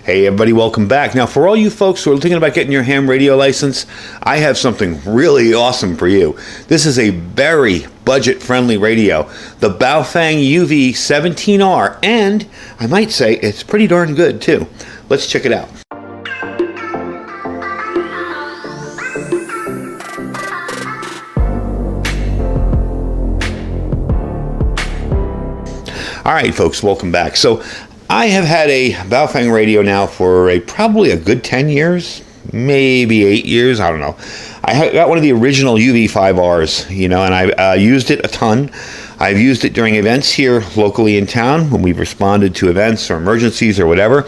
Hey everybody, welcome back. Now for all you folks who are thinking about getting your ham radio license, I have something really awesome for you. This is a very budget-friendly radio, the BAOFENG UV17R, and I might say it's pretty darn good too. Let's check it out. All right, folks, welcome back. So I have had a BAOFENG radio now for probably a good 10 years, maybe 8 years, I don't know. I got one of the original UV5Rs, and I used it a ton. I've used it during events here locally in town when we've responded to events or emergencies or whatever.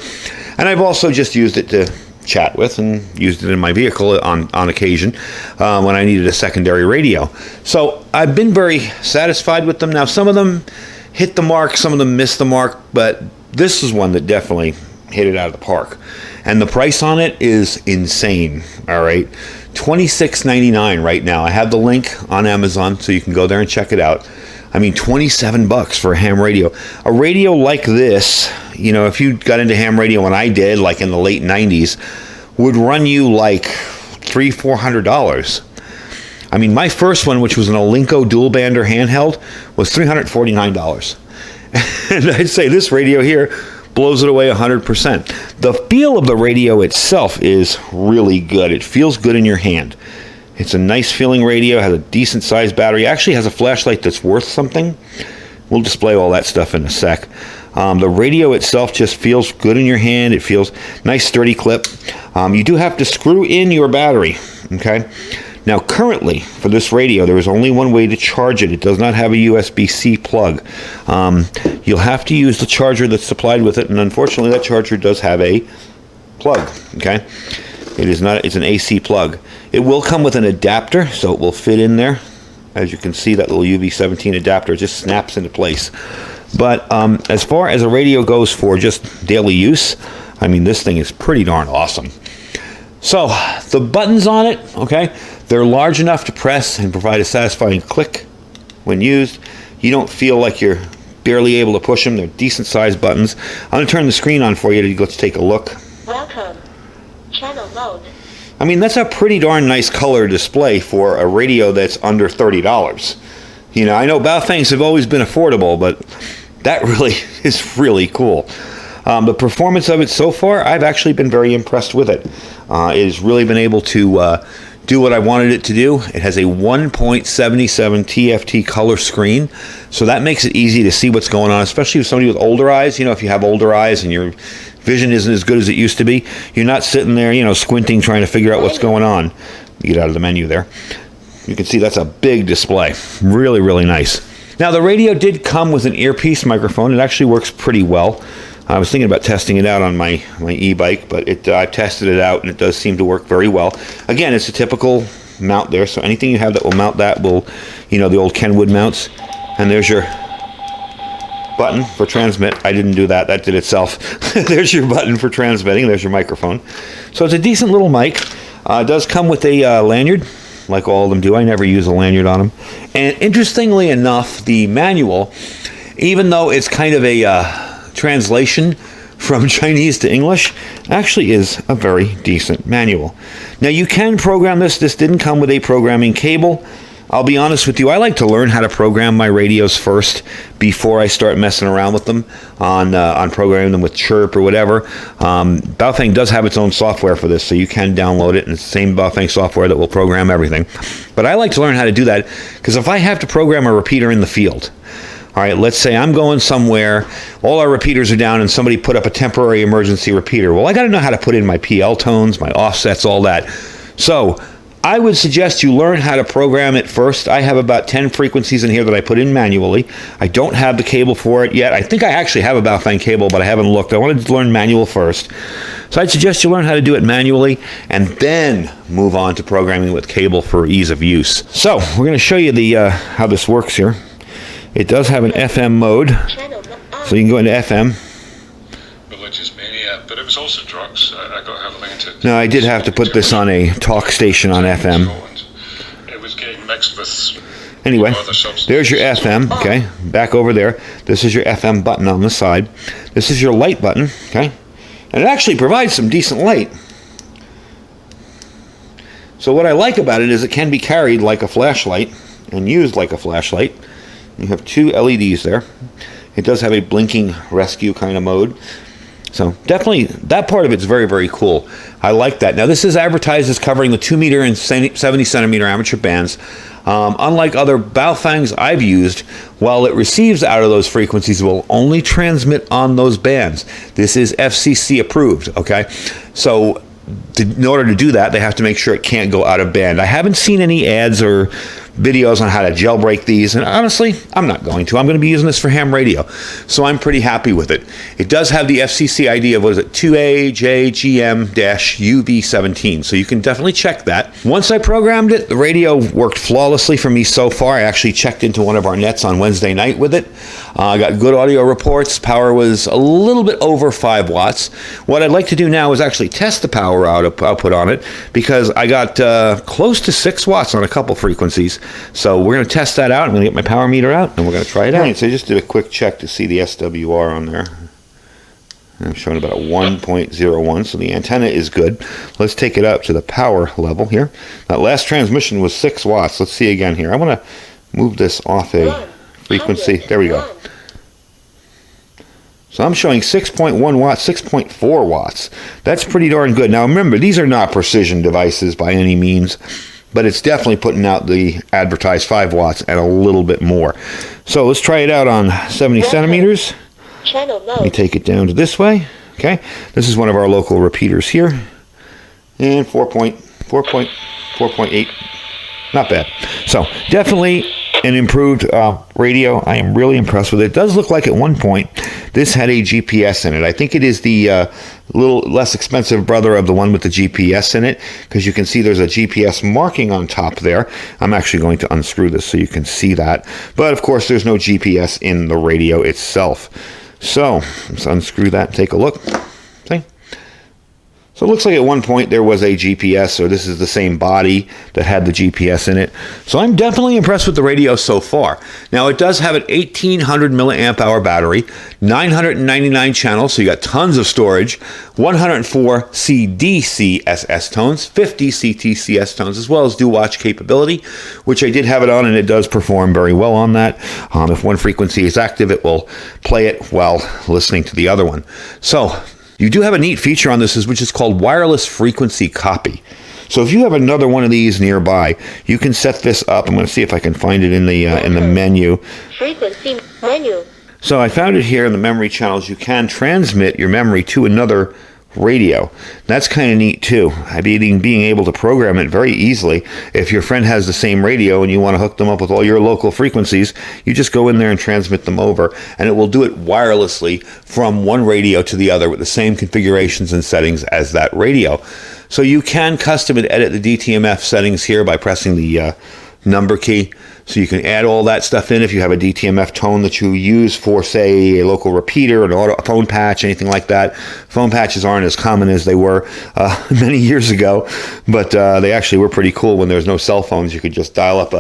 And I've also just used it to chat with and used it in my vehicle on occasion when I needed a secondary radio. So I've been very satisfied with them. Now, some of them hit the mark, some of them missed the mark, but this is one that definitely hit it out of the park. And the price on it is insane, all right? $26.99 right now. I have the link on Amazon, so you can go there and check it out. I mean, $27 for a ham radio. A radio like this, if you got into ham radio when I did, like in the late 90s, would run you like $300-400. I mean, my first one, which was an Olinko dual bander handheld, was $349. And I'd say this radio here blows it away 100%. The feel of the radio itself is really good. It feels good in your hand. It's a nice feeling radio, has a decent sized battery, actually has a flashlight that's worth something. We'll display all that stuff in a sec. The radio itself just feels good in your hand. It feels nice, sturdy clip. You do have to screw in your battery, okay? Now, currently, for this radio, there is only one way to charge it. It does not have a USB-C plug. You'll have to use the charger that's supplied with it, and unfortunately, that charger does have a plug, okay? It's an AC plug. It will come with an adapter, so it will fit in there. As you can see, that little UV17 adapter just snaps into place. But as far as a radio goes for just daily use, I mean, this thing is pretty darn awesome. So, the buttons on it, okay, they're large enough to press and provide a satisfying click when used. You don't feel like you're barely able to push them. They're decent-sized buttons. I'm going to turn the screen on for you. Let's take a look. Welcome. Channel mode. I mean, that's a pretty darn nice color display for a radio that's under $30. I know BAOFENGs have always been affordable, but that really is really cool. The performance of it so far, I've actually been very impressed with it. It has really been able to do what I wanted it to do. It has a 1.77 TFT color screen, so that makes it easy to see what's going on, especially with somebody with older eyes. If you have older eyes and your vision isn't as good as it used to be, you're not sitting there, squinting, trying to figure out what's going on. You get out of the menu there. You can see that's a big display. Really, really nice. Now, the radio did come with an earpiece microphone. It actually works pretty well. I was thinking about testing it out on my e-bike, but I've tested it out, and it does seem to work very well. Again, it's a typical mount there, so anything you have that will mount that will, the old Kenwood mounts. And there's your button for transmit. I didn't do that. That did itself. There's your button for transmitting. There's your microphone. So it's a decent little mic. It does come with a lanyard, like all of them do. I never use a lanyard on them. And interestingly enough, the manual, even though it's kind of a translation from Chinese to English, actually is a very decent manual. Now, you can program this. This didn't come with a programming cable. I'll be honest with you, I like to learn how to program my radios first before I start messing around with them on programming them with Chirp or whatever. BAOFENG does have its own software for this, so you can download it, and it's the same BAOFENG software that will program everything. But I like to learn how to do that, because if I have to program a repeater in the field, all right, let's say I'm going somewhere, all our repeaters are down, and somebody put up a temporary emergency repeater. Well, I got to know how to put in my PL tones, my offsets, all that. So I would suggest you learn how to program it first. I have about 10 frequencies in here that I put in manually. I don't have the cable for it yet. I think I actually have a BAOFENG cable, but I haven't looked. I wanted to learn manual first. So I'd suggest you learn how to do it manually and then move on to programming with cable for ease of use. So we're going to show you the how this works here. It does have an FM mode, so you can go into FM. Religious mania, but it was also drugs. I got her linked. No, I did have to put this on a talk station on FM. It was getting mixed with Anyway, there's your FM, okay, back over there. This is your FM button on the side. This is your light button, okay, And it actually provides some decent light. So what I like about it is it can be carried like a flashlight and used like a flashlight. You have two LEDs there. It does have a blinking rescue kind of mode. So definitely that part of it's very, very cool. I like that. Now this is advertised as covering the 2 meter and 70 centimeter amateur bands. Unlike other Baofengs I've used, while it receives out of those frequencies, it will only transmit on those bands. This is FCC approved, okay? So in order to do that, they have to make sure it can't go out of band. I haven't seen any ads or videos on how to jailbreak these, and honestly, I'm not going to. I'm going to be using this for ham radio, so I'm pretty happy with it. It does have the FCC ID of, what is it, 2AJGM-UV17, so you can definitely check that. Once I programmed it, the radio worked flawlessly for me so far. I actually checked into one of our nets on Wednesday night with it. I got good audio reports. Power was a little bit over 5 watts. What I'd like to do now is actually test the power output on it, because I got close to 6 watts on a couple frequencies. So we're going to test that out. I'm going to get my power meter out, and we're going to try it out. Right, so I just did a quick check to see the SWR on there. I'm showing about a 1.01, so the antenna is good. Let's take it up to the power level here. That last transmission was 6 watts. Let's see again here. I want to move this off a frequency. There we go. So I'm showing 6.1 watts, 6.4 watts. That's pretty darn good. Now remember, these are not precision devices by any means, but it's definitely putting out the advertised 5 watts and a little bit more. So let's try it out on 70 centimeters. Let me take it down to this way. Okay, this is one of our local repeaters here. And 4.8. Not bad. So definitely an improved radio. I am really impressed with it. It does look like at one point this had a GPS in it. I think it is the little less expensive brother of the one with the GPS in it, because you can see there's a GPS marking on top there. I'm actually going to unscrew this so you can see that. But of course there's no GPS in the radio itself. So let's unscrew that and take a look. See? So it looks like at one point there was a GPS, so this is the same body that had the GPS in it. So I'm definitely impressed with the radio so far. Now it does have an 1800 milliamp hour battery, 999 channels, so you got tons of storage, 104 CDCSS tones, 50 CTCS tones, as well as do-watch capability, which I did have it on, and it does perform very well on that. If one frequency is active, it will play it while listening to the other one. So you do have a neat feature on this, which is called wireless frequency copy. So if you have another one of these nearby, you can set this up. I'm going to see if I can find it in the menu. Frequency menu. So I found it here in the memory channels. You can transmit your memory to another radio. That's kind of neat too. Being able to program it very easily. If your friend has the same radio and you want to hook them up with all your local frequencies, you just go in there and transmit them over, and it will do it wirelessly from one radio to the other with the same configurations and settings as that radio. So you can custom and edit the DTMF settings here by pressing the number key. So you can add all that stuff in if you have a DTMF tone that you use for, say, a local repeater, a phone patch, anything like that. Phone patches aren't as common as they were many years ago, but they actually were pretty cool when there was no cell phones. You could just dial up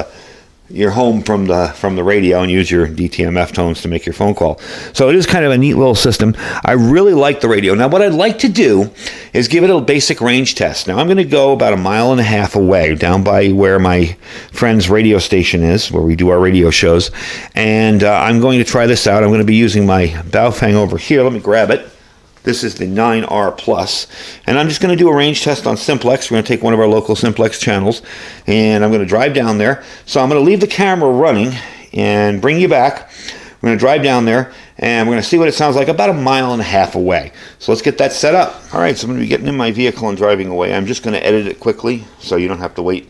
your home from the radio and use your DTMF tones to make your phone call. So it is kind of a neat little system. I really like the radio. Now what I'd like to do is give it a basic range test. Now I'm going to go about 1.5 miles away, down by where my friend's radio station is, where we do our radio shows, and I'm going to try this out. I'm going to be using my Baofeng over here. Let me grab it. This is the 9R Plus, and I'm just going to do a range test on Simplex. We're going to take one of our local Simplex channels, and I'm going to drive down there. So I'm going to leave the camera running and bring you back. We're going to drive down there, and we're going to see what it sounds like about 1.5 miles away. So let's get that set up. All right, so I'm going to be getting in my vehicle and driving away. I'm just going to edit it quickly so you don't have to wait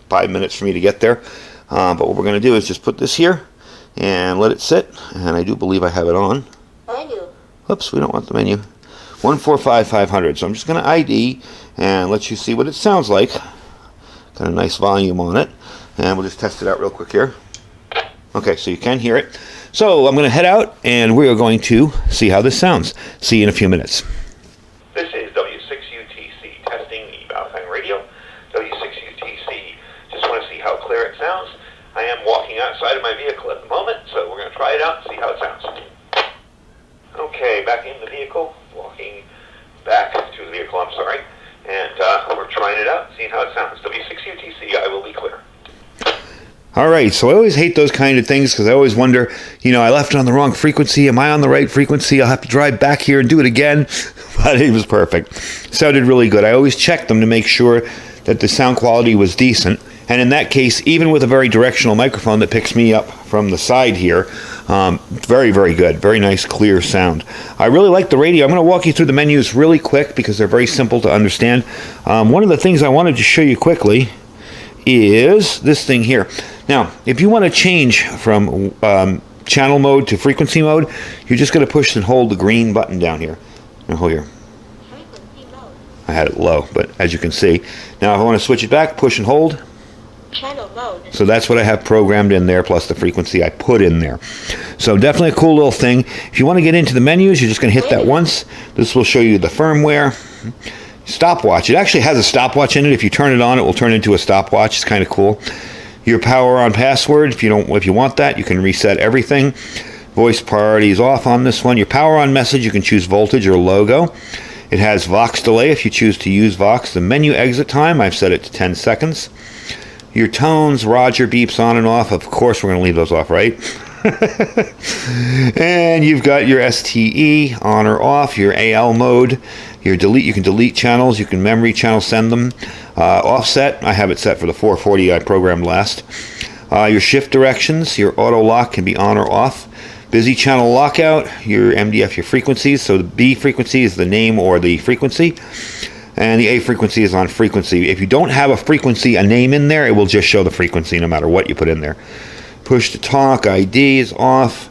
5 minutes for me to get there. But what we're going to do is just put this here and let it sit, and I do believe I have it on. Menu. Oops, we don't want the menu. 145,500. So I'm just going to ID and let you see what it sounds like. Got a nice volume on it, and we'll just test it out real quick here. Okay, so you can hear it. So I'm going to head out, and we are going to see how this sounds. See you in a few minutes. This is W6UTC testing the BAOFENG radio. W6UTC. Just want to see how clear it sounds. I am walking outside of my vehicle at the moment, so we're going to try it out and see how it sounds. Okay, back in the vehicle, walking back to the vehicle, I'm sorry, and we're trying it out, seeing how it sounds. W6UTC, I will be clear. All right, so I always hate those kind of things because I always wonder, I left it on the wrong frequency. Am I on the right frequency? I'll have to drive back here and do it again. But it was perfect. Sounded really good. I always check them to make sure that the sound quality was decent. And in that case, even with a very directional microphone that picks me up from the side here, very, very good. Very nice, clear sound. I really like the radio. I'm going to walk you through the menus really quick because they're very simple to understand. One of the things I wanted to show you quickly is this thing here. Now, if you want to change from channel mode to frequency mode, you're just going to push and hold the green button down here. Now, hold here. Frequency mode. I had it low, but as you can see. Now, if I want to switch it back, push and hold. Channel mode. So that's what I have programmed in there, plus the frequency I put in there. So definitely a cool little thing. If you want to get into the menus, you're just going to hit that once. This will show you the firmware. Stopwatch. It actually has a stopwatch in it. If you turn it on, it will turn into a stopwatch. It's kind of cool. Your power on password. If you want that, you can reset everything. Voice priority is off on this one. Your power on message, you can choose voltage or logo. It has Vox delay if you choose to use Vox. The menu exit time, I've set it to 10 seconds. Your tones, Roger beeps on and off. Of course, we're going to leave those off, right? And you've got your STE on or off, your AL mode, your delete. You can delete channels, you can memory channel send them. Offset, I have it set for the 440 I programmed last. Your shift directions, your auto lock can be on or off. Busy channel lockout, your MDF, your frequencies. So the B frequency is the name or the frequency. And the A frequency is on frequency. If you don't have a name in there, it will just show the frequency no matter what you put in there. Push to talk, ID is off.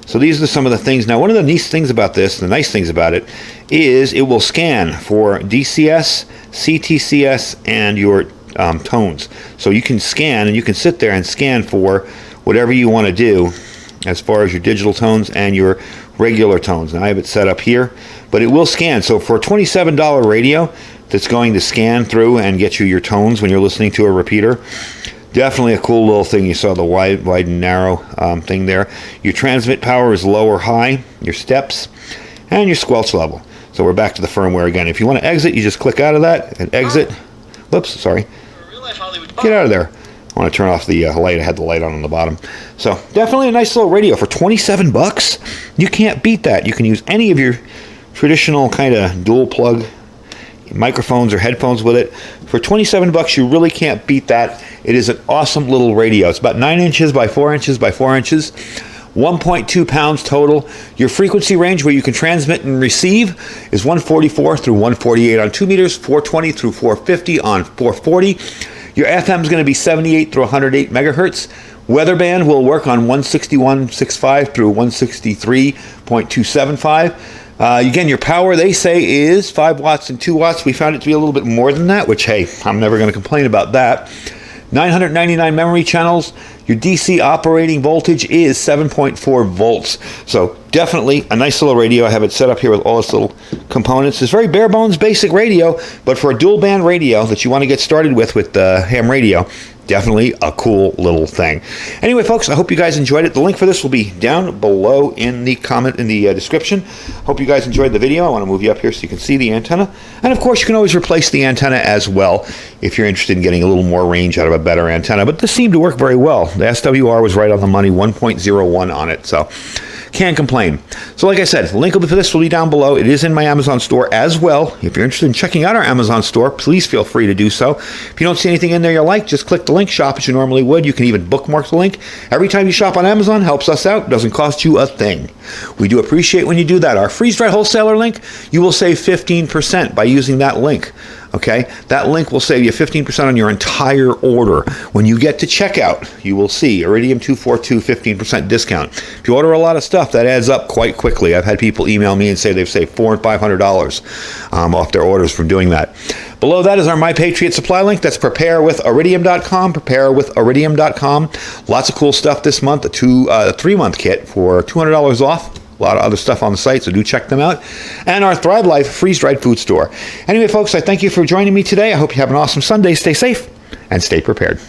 So these are some of the things. Now, one of the nice things about this, the nice things about it, is it will scan for DCS, CTCS, and your tones. So you can scan, and you can sit there and scan for whatever you want to do as far as your digital tones and your regular tones. Now, I have it set up here, but it will scan. So for a $27 radio that's going to scan through and get you your tones when you're listening to a repeater, definitely a cool little thing. You saw the wide and narrow thing there. Your transmit power is low or high, your steps, and your squelch level. So we're back to the firmware again. If you want to exit, you just click out of that and exit. Whoops, sorry. Get out of there. I want to turn off the light. I had the light on the bottom. So definitely a nice little radio for 27 bucks. You can't beat that. You can use any of your traditional kind of dual plug microphones or headphones with it. For 27 bucks, you really can't beat that. It is an awesome little radio. It's about 9 inches by 4 inches by 4 inches. 1.2 pounds total. Your frequency range where you can transmit and receive is 144 through 148 on 2 meters, 420 through 450 on 440. Your FM is going to be 78 through 108 megahertz. Weather band will work on 161.65 through 163.275. Again, your power, they say, is 5 watts and 2 watts. We found it to be a little bit more than that, which, hey, I'm never going to complain about that. 999 memory channels. Your DC operating voltage is 7.4 volts. So definitely a nice little radio. I have it set up here with all its little components. It's very bare bones basic radio, but for a dual band radio that you want to get started with the ham radio, definitely a cool little thing. Anyway, folks, I hope you guys enjoyed it. The link for this will be down below in the description. Hope you guys enjoyed the video. I want to move you up here so you can see the antenna. And of course, you can always replace the antenna as well if you're interested in getting a little more range out of a better antenna. But this seemed to work very well. The SWR was right on the money, 1.01 on it. So can't complain. So like I said, the link for this will be down below. It is in my Amazon store as well. If you're interested in checking out our Amazon store, please feel free to do so. If you don't see anything in there you like, just click the link, shop as you normally would. You can even bookmark the link. Every time you shop on Amazon, helps us out. Doesn't cost you a thing. We do appreciate when you do that. Our freeze-dried wholesaler link, you will save 15% by using that link. Okay, that link will save you 15% on your entire order. When you get to checkout, you will see Iridium 242 15% discount. If you order a lot of stuff, that adds up quite quickly. I've had people email me and say they've saved $400 and $500 off their orders from doing that. Below that is our My Patriot Supply link. That's preparewithiridium.com, preparewithiridium.com. Lots of cool stuff this month. A 3-month kit for $200 off. A lot of other stuff on the site, so do check them out. And our Thrive Life freeze-dried food store. Anyway, folks, I thank you for joining me today. I hope you have an awesome Sunday. Stay safe and stay prepared.